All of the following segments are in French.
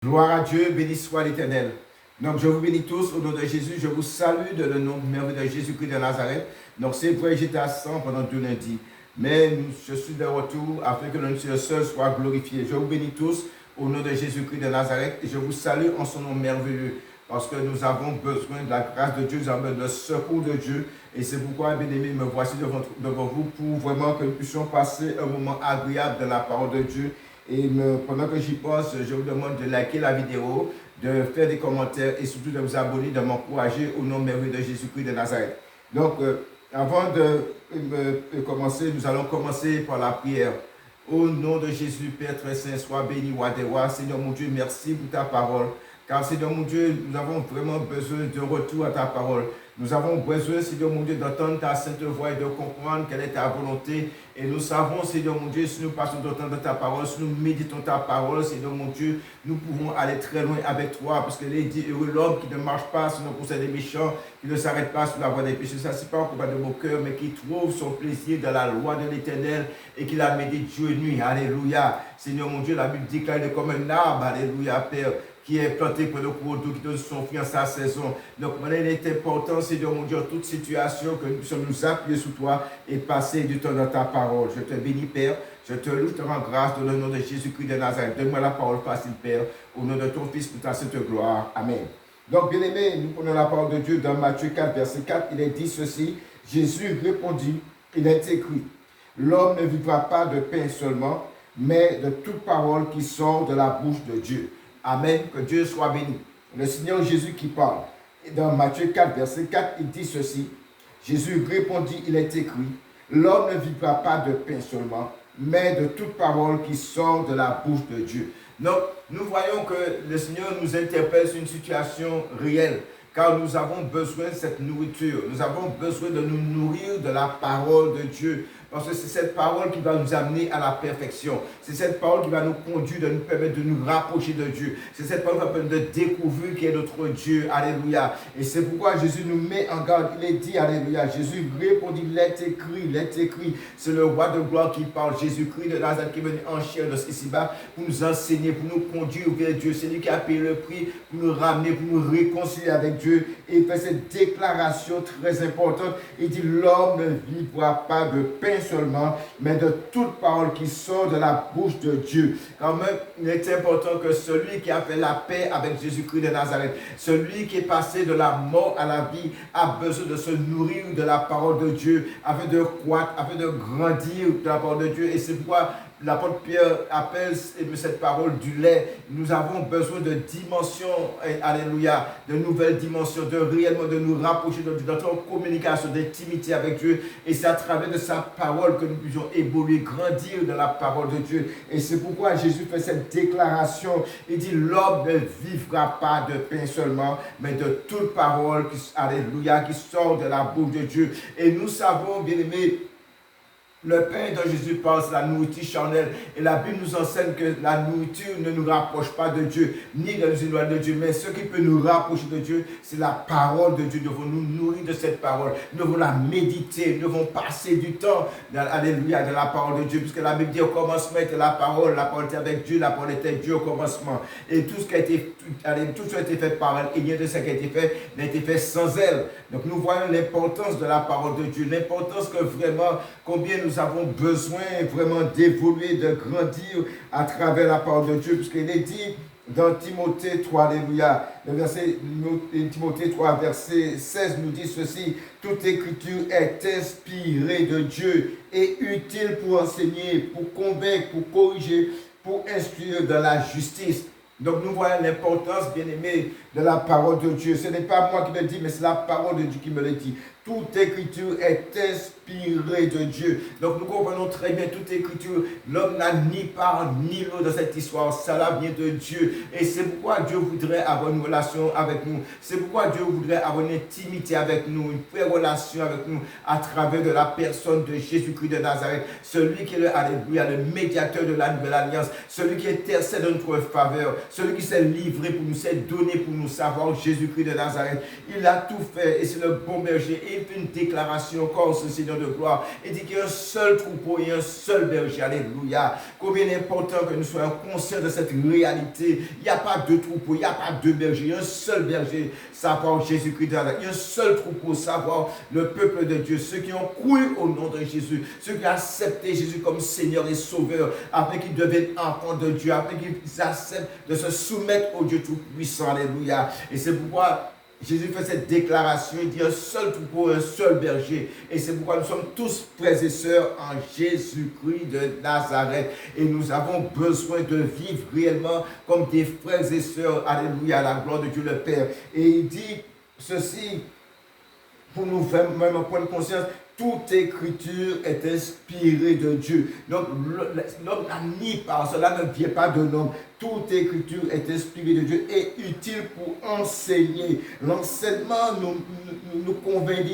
Gloire à Dieu, béni soit l'Éternel. Donc je vous bénis tous au nom de Jésus, je vous salue dans le nom merveilleux de Jésus-Christ de Nazareth. Donc c'est vrai, j'étais à 100 pendant 2 lundis, mais je suis de retour afin que le Dieu seul soit glorifié. Je vous bénis tous au nom de Jésus-Christ de Nazareth et je vous salue en son nom merveilleux parce que nous avons besoin de la grâce de Dieu, nous avons besoin de secours de Dieu et c'est pourquoi, bien aimé, me voici devant vous pour vraiment que nous puissions passer un moment agréable dans la parole de Dieu. Et pendant que j'y pense, je vous demande de liker la vidéo, de faire des commentaires et surtout de vous abonner, de m'encourager au nom merveilleux de Jésus-Christ de Nazareth. Donc, avant de commencer, nous allons commencer par la prière. Au nom de Jésus, Père très saint, sois béni, roi des rois. Seigneur mon Dieu, merci pour ta parole. Car Seigneur mon Dieu, nous avons vraiment besoin de retour à ta parole. Nous avons besoin, Seigneur mon Dieu, d'entendre ta sainte voix et de comprendre quelle est ta volonté. Et nous savons, Seigneur mon Dieu, si nous passons d'entendre ta parole, si nous méditons ta parole, Seigneur mon Dieu, nous pouvons aller très loin avec toi. Parce que il dit, heureux l'homme qui ne marche pas sur le conseil des méchants, qui ne s'arrête pas sur la voie des péchés. Ça, c'est pas un combat de mon cœur, mais qui trouve son plaisir dans la loi de l'Éternel et qui la médite jour et nuit. Alléluia. Seigneur mon Dieu, la Bible dit qu'il est comme un arbre. Alléluia, Père, qui est planté pour le cours d'eau, qui donne son fruit en sa saison. Donc, il est important, Seigneur mon Dieu, en toute situation, que nous puissions nous appuyer sur toi et passer du temps dans ta parole. Je te bénis, Père. Je te loue, je te rends grâce dans le nom de Jésus-Christ de Nazareth. Donne-moi la parole facile, Père, au nom de ton Fils, pour ta sainte gloire. Amen. Donc, bien aimé, nous prenons la parole de Dieu dans Matthieu 4, verset 4. Il est dit ceci. Jésus répondit, il est écrit, l'homme ne vivra pas de pain seulement, mais de toute parole qui sort de la bouche de Dieu. Amen, que Dieu soit béni. Le Seigneur Jésus qui parle. Et dans Matthieu 4, verset 4, il dit ceci. Jésus répondit, il est écrit, l'homme ne vivra pas de pain seulement, mais de toute parole qui sort de la bouche de Dieu. Donc, nous voyons que le Seigneur nous interpelle sur une situation réelle, car nous avons besoin de cette nourriture. Nous avons besoin de nous nourrir de la parole de Dieu. Parce que c'est cette parole qui va nous amener à la perfection. C'est cette parole qui va nous conduire, de nous permettre de nous rapprocher de Dieu. C'est cette parole qui va permettre de découvrir qui est notre Dieu. Alléluia. Et c'est pourquoi Jésus nous met en garde. Il est dit, alléluia. Jésus répondit, il est écrit, il est écrit. C'est le roi de gloire qui parle. Jésus-Christ de Nazareth qui est venu en chair de ici-bas pour nous enseigner, pour nous conduire vers Dieu. C'est lui qui a payé le prix pour nous ramener, pour nous réconcilier avec Dieu. Et il fait cette déclaration très importante. Il dit, l'homme ne vivra pas de pain seulement, mais de toute parole qui sort de la bouche de Dieu. Quand même, il est important que celui qui a fait la paix avec Jésus-Christ de Nazareth, celui qui est passé de la mort à la vie, a besoin de se nourrir de la parole de Dieu, afin de croître, afin de grandir de la parole de Dieu. Et c'est pourquoi l'apôtre Pierre appelle cette parole du lait. Nous avons besoin de dimensions, alléluia, de nouvelles dimensions, de réellement de nous rapprocher de Dieu, dans notre communication, d'intimité avec Dieu. Et c'est à travers de sa parole que nous puissions évoluer, grandir dans la parole de Dieu. Et c'est pourquoi Jésus fait cette déclaration. Il dit, l'homme ne vivra pas de pain seulement, mais de toute parole, alléluia, qui sort de la bouche de Dieu. Et nous savons, bien aimés, le pain dont Jésus parle, c'est la nourriture charnelle. Et la Bible nous enseigne que la nourriture ne nous rapproche pas de Dieu, ni de nous éloigner de Dieu. Mais ce qui peut nous rapprocher de Dieu, c'est la parole de Dieu. Nous devons nous nourrir de cette parole. Nous devons la méditer. Nous devons passer du temps, alléluia, de la parole de Dieu. Puisque la Bible dit au commencement était la parole était avec Dieu, la parole était Dieu au commencement. Et tout ce qui a été fait par elle, et rien de ce qui a été fait n'a été fait sans elle. Donc nous voyons l'importance de la parole de Dieu, l'importance que vraiment, combien nous avons besoin vraiment d'évoluer, de grandir à travers la parole de Dieu, puisqu'il est dit dans Timothée 3, alléluia, Timothée 3, verset 16 nous dit ceci, toute écriture est inspirée de Dieu et utile pour enseigner, pour convaincre, pour corriger, pour instruire dans la justice. Donc nous voyons l'importance, bien aimé, de la parole de Dieu. Ce n'est pas moi qui me le dis, mais c'est la parole de Dieu qui me le dit. Toute écriture est inspirée de Dieu. Donc nous comprenons très bien toute écriture. L'homme n'a ni part ni l'autre dans cette histoire. Cela vient de Dieu. Et c'est pourquoi Dieu voudrait avoir une relation avec nous. C'est pourquoi Dieu voudrait avoir une intimité avec nous, une vraie relation avec nous à travers de la personne de Jésus-Christ de Nazareth. Celui qui est le médiateur de la nouvelle alliance. Celui qui intercède en notre faveur. Celui qui s'est livré pour nous, s'est donné pour nous savoir, Jésus-Christ de Nazareth. Il a tout fait et c'est le bon berger. Et il fait une déclaration encore, ce Seigneur de gloire. Il dit qu'il y a un seul troupeau et un seul berger. Alléluia. Combien il est important que nous soyons conscients de cette réalité. Il n'y a pas deux troupeaux, il n'y a pas deux bergers, il y a un seul berger, savoir Jésus-Christ. Il y a un seul troupeau, savoir le peuple de Dieu, ceux qui ont cru au nom de Jésus, ceux qui ont accepté Jésus comme Seigneur et Sauveur, afin qu'ils deviennent enfants de Dieu, afin qu'ils acceptent de se soumettre au Dieu Tout-Puissant. Alléluia. Et c'est pourquoi Jésus fait cette déclaration, il dit un seul troupeau, un seul berger. Et c'est pourquoi nous sommes tous frères et sœurs en Jésus-Christ de Nazareth. Et nous avons besoin de vivre réellement comme des frères et sœurs. Alléluia, à la gloire de Dieu le Père. Et il dit ceci, pour nous faire même prendre conscience, toute écriture est inspirée de Dieu. Donc l'homme n'a ni par cela ne vient pas de l'homme. Toute écriture est inspirée de Dieu et utile pour enseigner. L'enseignement nous convainc,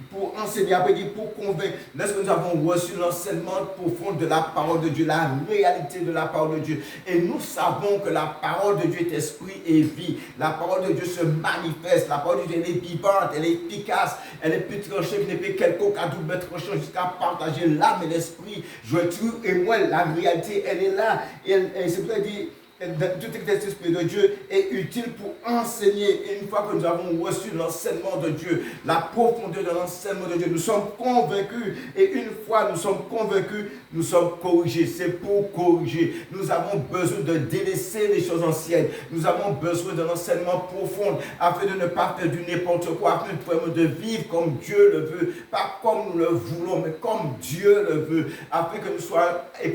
pour enseigner, après dit pour convaincre. Lorsque nous avons reçu l'enseignement profond de la parole de Dieu, la réalité de la parole de Dieu, et nous savons que la parole de Dieu est esprit et vie. La parole de Dieu se manifeste. La parole de Dieu, elle est vivante, elle est efficace, elle est plus tranchée qu'une épée quelconque à double tranchant jusqu'à partager l'âme et l'esprit. Je tue et moi, la réalité, elle est là. Et c'est pour ça qu'il dit, tout l'esprit de Dieu est utile pour enseigner. Et une fois que nous avons reçu l'enseignement de Dieu, la profondeur de l'enseignement de Dieu, nous sommes convaincus. Et une fois nous sommes convaincus, nous sommes corrigés. C'est pour corriger. Nous avons besoin de délaisser les choses anciennes. Nous avons besoin d'un enseignement profond afin de ne pas faire du n'importe quoi, afin de vivre comme Dieu le veut, pas comme nous le voulons, mais comme Dieu le veut, afin que nous soyons,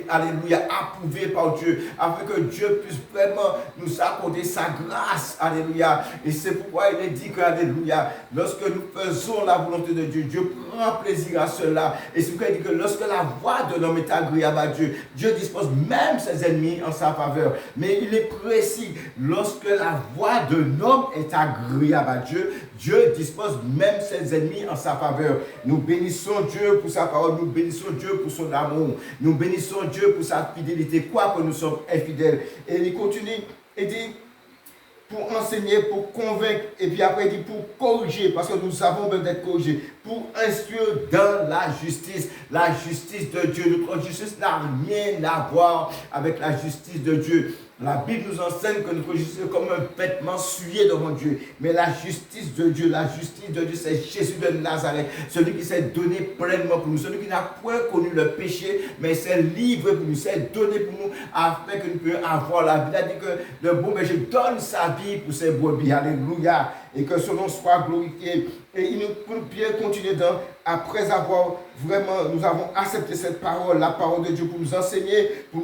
alléluia, approuvés par Dieu, afin que Dieu puisse vraiment nous accorder sa grâce. Alléluia. Et c'est pourquoi il est dit que, alléluia, lorsque nous faisons la volonté de Dieu, Dieu prend plaisir à cela. Et c'est pourquoi il dit que lorsque la voix de l'homme est agréable à Dieu, Dieu dispose même ses ennemis en sa faveur. Mais il est précis, lorsque la voix de l'homme est agréable à Dieu, Dieu dispose même ses ennemis en sa faveur. Nous bénissons Dieu pour sa parole, nous bénissons Dieu pour son amour, nous bénissons Dieu pour sa fidélité, quoique nous sommes infidèles. Et il continue, il dit, pour enseigner, pour convaincre, et puis après il dit pour corriger, parce que nous avons besoin d'être corrigés, pour instruire dans la justice de Dieu. Notre justice n'a rien à voir avec la justice de Dieu. La Bible nous enseigne que notre justice est comme un vêtement souillé devant Dieu. Mais la justice de Dieu, c'est Jésus de Nazareth, celui qui s'est donné pleinement pour nous, celui qui n'a point connu le péché, mais s'est livré pour nous, s'est donné pour nous, afin que nous puissions avoir la vie. Il a dit que le bon berger donne sa vie pour ses brebis. Alléluia. Et que son nom soit glorifié. Et il nous bien continuer après avoir vraiment, nous avons accepté cette parole, la parole de Dieu pour nous enseigner, pour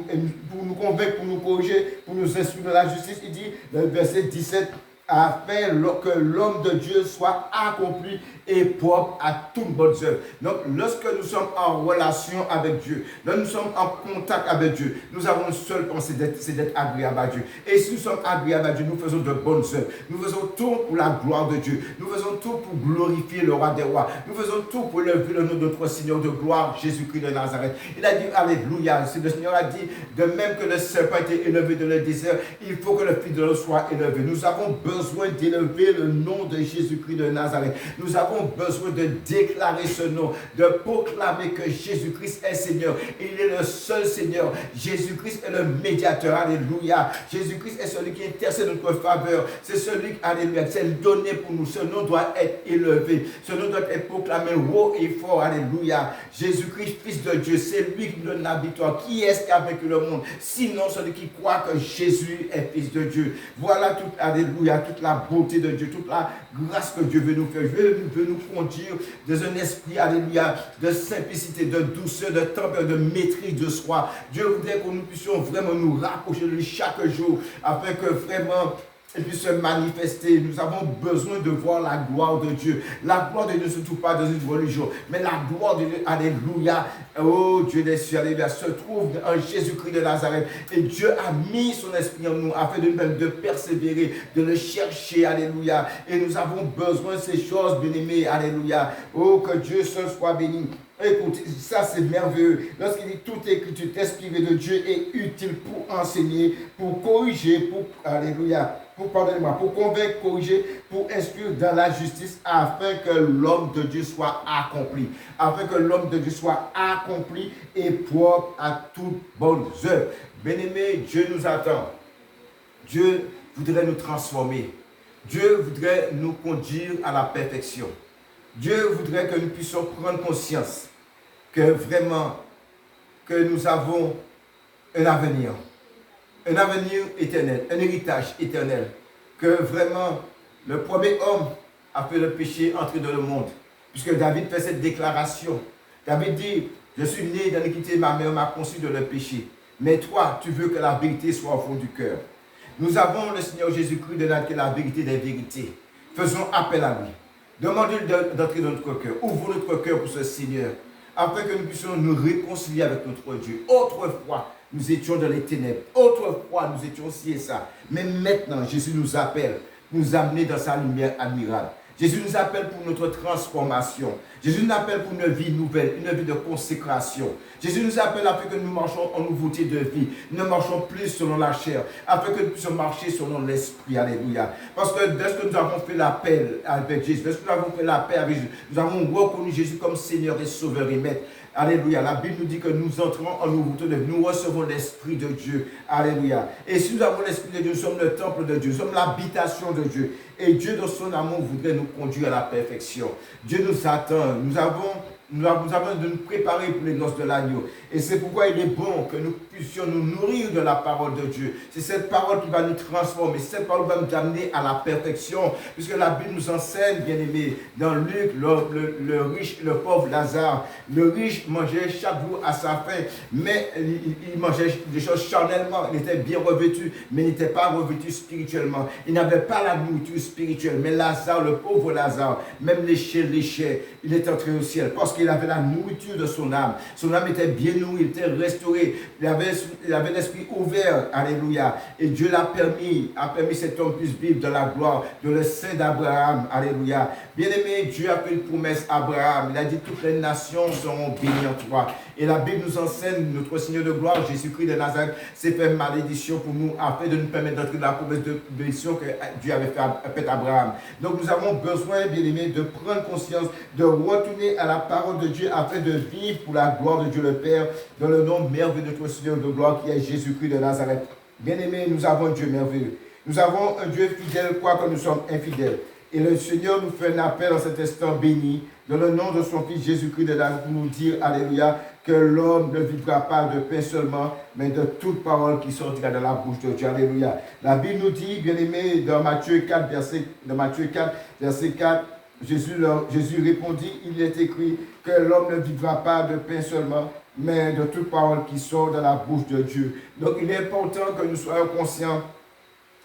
nous convaincre, pour nous corriger, pour nous instruire dans la justice. Il dit, dans le verset 17, afin que l'homme de Dieu soit accompli et propre à toute bonne œuvre. Donc, lorsque nous sommes en relation avec Dieu, lorsque nous sommes en contact avec Dieu, nous avons une seule pensée, c'est d'être agréable à Dieu. Et si nous sommes agréables à Dieu, nous faisons de bonnes œuvres. Nous faisons tout pour la gloire de Dieu. Nous faisons tout pour glorifier le roi des rois. Nous faisons tout pour lever le nom de notre Seigneur de gloire, Jésus-Christ de Nazareth. Il a dit, alléluia, le Seigneur a dit, de même que le serpent a été élevé dans le désert, il faut que le Fils de l'homme soit élevé. Nous avons besoin d'élever le nom de Jésus-Christ de Nazareth. Nous avons besoin de déclarer ce nom, de proclamer que Jésus-Christ est Seigneur. Il est le seul Seigneur. Jésus-Christ est le médiateur. Alléluia. Jésus-Christ est celui qui intercède en notre faveur. C'est celui, alléluia, qui s'est donné pour nous. Ce nom doit être élevé. Ce nom doit être proclamé haut et fort. Alléluia. Jésus-Christ, Fils de Dieu, c'est lui qui nous donne la victoire. Qui est-ce qui a vaincu le monde? Sinon, celui qui croit que Jésus est Fils de Dieu. Voilà toute, alléluia, toute la beauté de Dieu, toute la grâce que Dieu veut nous faire. Dieu veut nous conduire dans un esprit, alléluia, de simplicité, de douceur, de tempérance, de maîtrise de soi. Dieu voudrait que nous puissions vraiment nous rapprocher de lui chaque jour, afin que vraiment il puisse se manifester. Nous avons besoin de voir la gloire de Dieu. La gloire de Dieu ne se trouve pas dans une religion, mais la gloire de Dieu, alléluia, oh Dieu des cieux, alléluia, se trouve en Jésus-Christ de Nazareth. Et Dieu a mis son esprit en nous afin de persévérer, de le chercher, alléluia. Et nous avons besoin de ces choses, bien-aimés, alléluia. Oh, que Dieu seul soit béni. Écoute, ça c'est merveilleux. Lorsqu'il dit toute écriture inspirée de Dieu est utile pour enseigner, pour corriger, pour, alléluia, pour convaincre, corriger, pour instruire dans la justice, afin que l'homme de Dieu soit accompli. Afin que l'homme de Dieu soit accompli et propre à toute bonne œuvre. Bien-aimé, Dieu nous attend. Dieu voudrait nous transformer. Dieu voudrait nous conduire à la perfection. Dieu voudrait que nous puissions prendre conscience que vraiment, que nous avons un avenir éternel, un héritage éternel, que vraiment le premier homme a fait le péché entrer dans le monde, puisque David fait cette déclaration. David dit, je suis né dans l'iniquité, ma mère m'a conçu dans le péché, mais toi, tu veux que la vérité soit au fond du cœur. Nous avons le Seigneur Jésus-Christ de la vérité des vérités. Faisons appel à lui. Demandez-lui d'entrer dans notre cœur. Ouvrons notre cœur pour ce Seigneur, afin que nous puissions nous réconcilier avec notre Dieu. Autrefois, nous étions dans les ténèbres. Autrefois, nous étions ci et ça. Mais maintenant, Jésus nous appelle, nous amener dans sa lumière admirable. Jésus nous appelle pour notre transformation. Jésus nous appelle pour une vie nouvelle, une vie de consécration. Jésus nous appelle afin que nous marchions en nouveauté de vie. Nous ne marchons plus selon la chair, afin que nous puissions marcher selon l'esprit. Alléluia. Parce que dès que nous avons fait la paix avec Jésus, dès que nous avons fait la paix avec Jésus, nous avons reconnu Jésus comme Seigneur et Sauveur et Maître. Alléluia. La Bible nous dit que nous entrons en nouveauté de vie. Nous recevons l'Esprit de Dieu. Alléluia. Et si nous avons l'Esprit de Dieu, nous sommes le temple de Dieu. Nous sommes l'habitation de Dieu. Et Dieu, dans son amour, voudrait nous conduire à la perfection. Dieu nous attend. Nous avons de nous préparer pour les noces de l'agneau. Et c'est pourquoi il est bon que nous puissions nous nourrir de la parole de Dieu. C'est cette parole qui va nous transformer. Cette parole va nous amener à la perfection. Puisque la Bible nous enseigne, bien aimé, dans Luc, le riche, le pauvre Lazare. Le riche mangeait chaque jour à sa faim, mais il mangeait des choses charnellement. Il était bien revêtu, mais il n'était pas revêtu spirituellement. Il n'avait pas la nourriture spirituelle. Mais Lazare, le pauvre Lazare, même léché, il est entré au ciel parce qu'il avait la nourriture de son âme. Son âme était bien nourrie, il était restauré. Il avait l'esprit ouvert. Alléluia. Et Dieu a permis cet homme puisse vivre de la gloire, de le sein d'Abraham. Alléluia. Bien-aimé, Dieu a fait une promesse à Abraham. Il a dit toutes les nations seront bénies en toi. Et la Bible nous enseigne, notre Seigneur de gloire, Jésus-Christ de Nazareth, s'est fait malédiction pour nous, afin de nous permettre d'entrer dans la promesse de bénédiction que Dieu avait faite à Abraham. Donc nous avons besoin, bien-aimés, de prendre conscience, de retourner à la parole de Dieu, afin de vivre pour la gloire de Dieu le Père, dans le nom merveilleux de notre Seigneur de gloire, qui est Jésus-Christ de Nazareth. Bien-aimés, nous avons un Dieu merveilleux. Nous avons un Dieu fidèle, quoique nous sommes infidèles. Et le Seigneur nous fait un appel en cet instant béni, dans le nom de son Fils Jésus-Christ de Nazareth, pour nous dire, alléluia, que l'homme ne vivra pas de pain seulement, mais de toute parole qui sortira de la bouche de Dieu. Alléluia. La Bible nous dit, bien aimé, dans Matthieu 4, verset 4, Jésus répondit, il est écrit que l'homme ne vivra pas de pain seulement, mais de toute parole qui sort de la bouche de Dieu. Donc il est important que nous soyons conscients.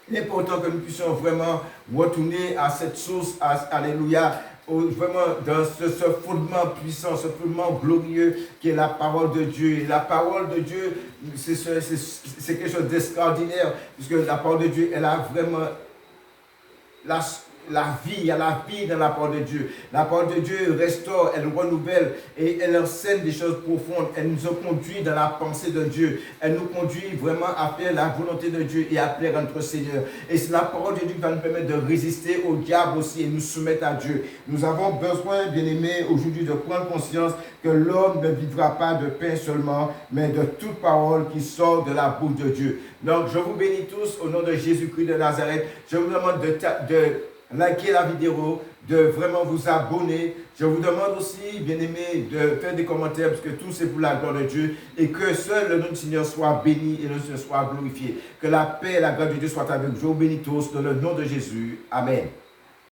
Il est important que nous puissions vraiment retourner à cette source, alléluia, vraiment dans ce fondement puissant, ce fondement glorieux qui est la parole de Dieu. Et la parole de Dieu, c'est quelque chose d'extraordinaire, puisque la parole de Dieu, elle a vraiment la vie, il y a la vie dans la parole de Dieu. La parole de Dieu restaure, elle renouvelle et elle enseigne des choses profondes. Elle nous conduit dans la pensée de Dieu. Elle nous conduit vraiment à faire la volonté de Dieu et à plaire à notre Seigneur. Et c'est la parole de Dieu qui va nous permettre de résister au diable aussi et nous soumettre à Dieu. Nous avons besoin, bien-aimés, aujourd'hui de prendre conscience que l'homme ne vivra pas de pain seulement, mais de toute parole qui sort de la bouche de Dieu. Donc, je vous bénis tous au nom de Jésus-Christ de Nazareth. Je vous demande de liker la vidéo, de vraiment vous abonner. Je vous demande aussi, bien aimé, de faire des commentaires, parce que tout c'est pour la gloire de Dieu, et que seul le nom du Seigneur soit béni et le Seigneur soit glorifié. Que la paix et la gloire de Dieu soient avec vous. Je vous bénis tous dans le nom de Jésus. Amen.